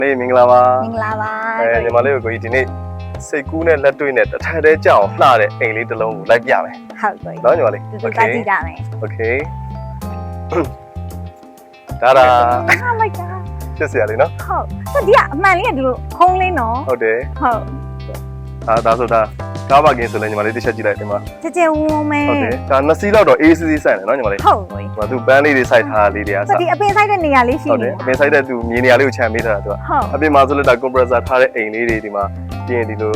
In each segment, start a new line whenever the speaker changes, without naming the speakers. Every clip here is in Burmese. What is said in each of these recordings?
နေ့မင်္ဂလာပါ
မင်္ဂလာပါ
ညီမလေးကိုဒီနေ့စိတ်ကူးနဲ့လက်တွေ့နဲ့တစ်ထပ်တည်းကြောက်လှတဲ့အိမ်လေးတစ်လုံးကိုလိုက်ပြမယ်
ဟုတ်ကဲ့
နော်ညီမလေး
တူတူကကြည့်ကြမယ်
Okay ဒါ
Oh my god
ဖြစ်စရာလေးနော်
ဟုတ်ဒီကအမှန်လေးကဒီလိုခုံးလေးနော်
ဟုတ်တယ်
ဟုတ်
ဒါဆိုတာကားပါကင်းဆိုလဲညီမလေးတစ်ချက်ကြည့်လိုက်ဒီမှာ
ကြဲဝုံမဲ
ဟုတ်တယ်ဒါ2စီးလောက်တော့ AC ဆိုင်တယ်နော်ညီမလေး
ဟုတ်ကဲ့
ဟိုသူပန်းလေးတွေစိုက်ထားတာလေးတွေက
ဒီအပင်ဆိုင်တဲ့နေရာလေးရှိနေ
ဟုတ်တယ်အပင်ဆိုင်တဲ့သူမြေနေရာလေးကိုခြံပေးထားတာသူကအပင်မှာဆိုလို့ဒါ compressor ထားတဲ့အိမ်လေးတွေဒီမှာပြင်ဒီလို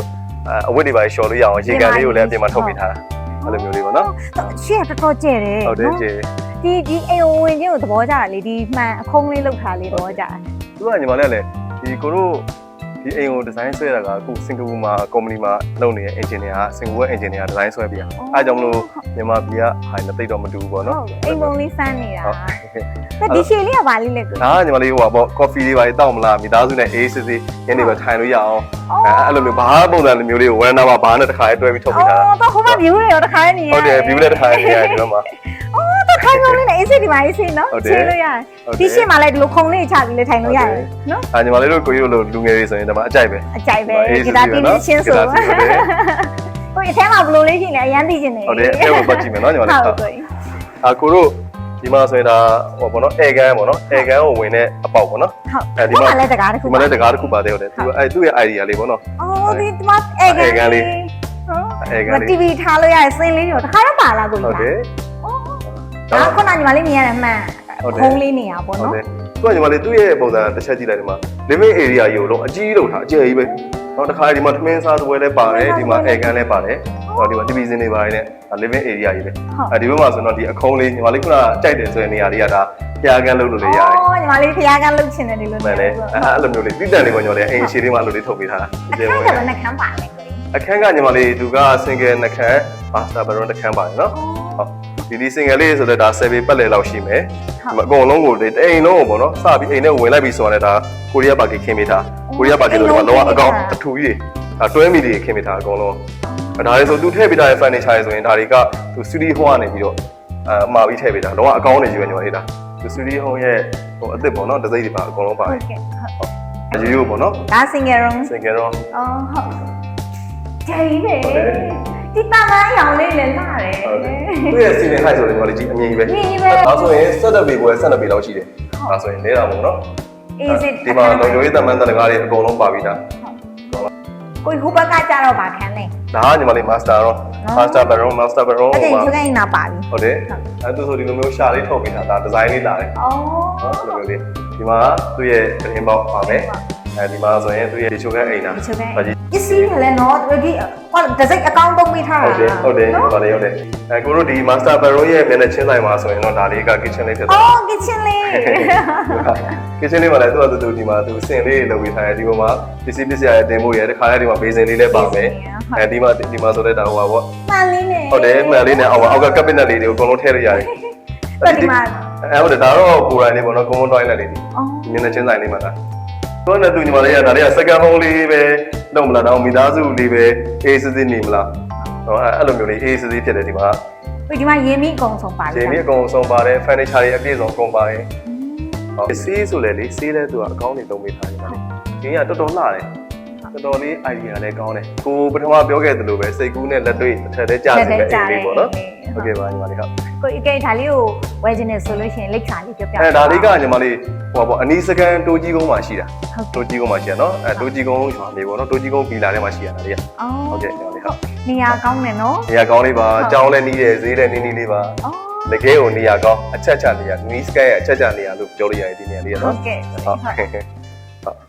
အဝတ်တွေပါရှော်လို့ရအောင်ရေကန်လေးကိုလည်းအပြင်မှာထုတ်ပေးထားတာအဲ့လိုမျိုးလေးပေါ့နော်
ရှေ့ကတော်တော်ကျဲတယ်
ဟုတ်တယ်ကျဲ
ဒီအိမ်ဝင်ချင်းကိုသဘောကျတာလေဒီမှန်အခုံးလေးလောက်ထားလေးသဘောကျတယ်
သူကညီမလေးကလည်းဒီကိုတို့ဒီအိမ်ကိုဒီဇိုင်းဆွဲတာကအခုစင်ကာပူမှာကုမ္ပဏီမှာလုပ်နေတဲ့ engineer ကစင်ကာပူရဲ့ engineer ဒီဇိုင်းဆွဲပြတာအဲကြောင့်မလို့မြန်မာပြည်ကဟာမသိတော့မတူဘူးပေါ့နော်
အိမ်ပုံလေးစမ်းနေတာဒီရှည်လေးကဘာလေးလဲကို
ဒါကညီမလေးဟိုပါပေါ့ coffee လေးပါတောက်မလားမိသားစုနဲ့အေးစစ်စစ်ညနေပဲထိုင်လို့ရအောင်အဲ့လိုမျိုးဘာပုံစံမျိုးလေးကိုဝရနာမှာဘာနဲ့တစ်ခါတွဲပြီးထုတ်ပေးထားတာ
တော့ဟိုမှာ view တွေရောတစ်ခါနေရ
ဟုတ်တယ် view လည်းတစ်ခါနေရတယ်ဒီမှာ
တော့ထိုင်လို့လည်းအေးစစ်ဒီမှာအေးစစ်နော်ခြေလို့ရတယ်ဒီရှေ့မှာလည်းဒီလိုခုံလေးချပြီးလည်းထိုင်လို့ရတယ်နော်
ညီမလေးတို့ကိုကြီးတို့လူငယ်တွေဆိုရင်ဒီမှာအကြိုက်ပဲ
ဂီတာတီးပြီးချင်းဆိုဟိုအထဲမှာဘလိုလေးရှိနေအရန်သိချင်နေ
ဟုတ်တယ်အဲ့ကိုပတ်ကြည့်မယ်နော်ညီမလေးဟုတ်ကိုတို့ဒီမှာဆိုရင်ဒါဟိုပေါ့နော်အဲကန်ပေါ့နော်အဲကန်ကိုဝင်တဲ့အပေါက်ပေါ့နော်
ဟုတ်ဒီမှာလည်းတကားတစ်ခု
ဒီမှာလည်းတကားတစ်ခုပါတယ်ဟုတ်တယ်သူသူ့ရဲ့ idea လေးပေါ့နော်
အော်ဒီမှာအဲကန်လေး
အဲကန်လေး
TV ထားလို့ရတယ်စင်းလေးတွေတခါတော့ပါလာကို
ဟုတ်တယ်
ဒါခုနညီမလေးမြင်ရတယ်မှန်ခုံးလေးနေရပေါ့နော်
သူကညီမလေးသူ့ရဲ့ပုံစံတစ်ချက်ကြည့်လိုက်ဒီမှာ living area ကြီးကိုလုံးအကြီးလို့ထားအကျယ်ကြီးပဲနောက်တစ်ခါဒီမှာထမင်းစားပွဲလည်းပါတယ်ဒီမှာအဲကန်လည်းပါတယ်ဟောဒီမှာ TV စင်းတွေပါတယ်နဲ့ living area ကြီးပဲဒီဘက်မှာဆိုတော့ဒီအခုံးလေးညီမလေးခုနကြိုက်တယ်ဆိုတဲ့နေရာလေးကဒါဖျားကန်းလုပ်လို့လည်းရတယ်
အော်ညီမလေးဖျားကန်းလုပ်ချင်တယ်ဒီလို
မျိုးလေအဲ့လိုမျိုးလေးတိတန်လေးပေါ့ညီမလေးအိမ်ရှိလေးမှာလို့လေးထုတ်ပေးထားတာ
အခန်းကလည်းနှခမ်းပါလေ
အခန်းကညီမလေးသူက single နှခမ်း master bedroom နှခမ်းပါတယ်နော်ဟုတ်ဒီ single လေးဆိုတော့ဒါ7ပတ်လည်လောက်ရှိမယ်ဒီအကုန်လုံးကိုအိမ်လုံးကိုပေါ့နော်စပြီးအိမ်ထဲဝင်လိုက်ပြီးဆိုတော့ဒါကိုရီးယားပါကီခင်းပေးထားကိုရီးယားပါကီလို့ဒီမှာလောကအကောင်အထူကြီးတွေတွဲမီတွေခင်းပေးထားအကုန်လုံးဒါလေးဆိုသူထည့်ပေးထားတဲ့ furniture ဆိုရင်ဒါတွေကသူ studio home ကနေပြီးတော့မှာပြီးထည့်ပေးတာလောကအကောင်တွေကြီးပဲညီမလေးဒါသူ studio home ရဲ့ဟိုအသစ်ပေါ့နော်ဒစိမ့်တွေပါအကုန်လုံးပါတယ်ဟုတ်ရိုးရိုးပေါ့နော်
ဒါ single room
အော်ဟုတ်
ကျယ်ကြီးပဲဒီပါမန်းရောင်လေးလည်းလာတယ်
သူ့ရဲ့ ceiling height ဆိုရင်ညီမလေးကြီးအမြင့်ကြီးပဲဒါဆိုရင်12ပေကို12ပေလောက်ရှိတယ်ဒါဆိုရင်နေတာပေါ့နော်ဒီမှာလုံခြုံရေးတမန်တန်ကားတွေအကုန်လုံးပါပြီးသား
ကိုဟိုဘက်ကကြတော့ဗာခန်းနေ
ဒါကညီမလေး master ရော master bedroom
အဲ့ဒီသူကအိမ်နာပါပြီ
ဟုတ်တယ်အဲ့ဒါဆိုဒီလိုမျိုးရှာလေးထုတ်ပေးတာဒါ design လေးလာတယ်နော်ဒီလိုမျိုးလေးဒီမှာသူ့ရဲ့အရင်ပေါက်ပါမယ်ဒီမှာဆိုရင်သူ့ရဲ့ဒီချိုကအိမ်နာ
ပစ္စည်းတွေလည်းနော်ဒီဟောဒစိတ်အကောင့်သုံးပေးထားတာ
ဟုတ်တယ်ဟုတ်တယ်ကိုတို့ဒီ master bedroom ရဲ့မျက်နှာချင်းဆိုင်မှာဆိုရင်တော့ဒါလေးက kitchen လေးဖြစ်သွား
အော် kitchen လေး
kitchen လေးမှာလည်းသူဒီမှာသူစင်လေးလုပ်ပေးထားတယ်ဒီပေါ်မှာပစ္စည်းရတဲ့တင်ဖို့ရတဲ့ခါလေးဒီမှာ basin လေးလည်းပါမယ်ဒီမှာဆိုတဲ့ဒါဟိုပါပေါ့
မှန်လေးနဲ့
ဟုတ်တယ်မှန်လေးနဲ့အောက်က cabinet လေးတွေကိုအကုန်လုံးထည့်လိုက်ရတယ်
ဒီမှာ
ဟုတ်တယ်ဒါတော့ကိုယ်တိုင်လေးပေါ့နော် common toilet လေးဒီမျက်နှာချင်းဆိုင်လေးမှာဒါတော့နဲ့သူညီမလေးကဒါလေးက second home လေးပဲလုပ်မလားတော့မိသားစုလေးပဲအေးစစ်စစ်နေမလားဟောအဲ့လိုမျိုးလေးအေးစစ်စစ်ဖြစ်တယ်ဒီမှာ
ဒီမှာရေမီအကုန်ဆုံးပါတယ်
ရေမီအကုန်ဆုံးပါတယ် furniture တွေအပြည့်စုံကုန်ပါတယ်ဟုတ်ဆေးဆိုလေလေဆေးလဲသူကအကောင်းနေသုံးပေးထားတယ်ဒီကတော်တော်လှတယ်တော်တော်လေး idea လည်းကောင်းတယ်ကိုပထမပြောခဲ့သလိုပဲစိတ်ကူးနဲ့လက်တွေ့အထက်ထဲကြားစီမဲ့အိမ်လေးပေါ့နော်ဟုတ်ကဲ့ပါညီမလေးဟုတ်
ကိုအကဲဒါလေးကိုဝယ်ခြင်းနဲ့ဆိုလို့ရှိရင်လိပ်စာလေးပြောပြ
ဒါလေးကညီမလေးဟိုပေါ့အနီးစကန်တိုးကြီးကုန်းမှာရှိတာတိုးကြီးကုန်းမှာရှိရနော်တိုးကြီးကုန်းရွာမြေပေါ့နော်တိုးကြီးကုန်းဗီလာထဲမှာရှိရတာလေးဟုတ်ကဲ့ညီမလေးဟုတ်
နေရာကောင်းတယ်နော်
နေရာကောင်းလေးပါအကြောင်းလည်းနီးတယ်ဈေးလည်းနီးလေးပါတကယ်ကိုနေရာကောင်းအချက်ချနေရနီးစကန်ရဲ့အချက်ချနေရလို့ပြောလို့ရတယ်ဒီနေရာလေးနော်
ဟုတ်ကဲ့ဟုတ်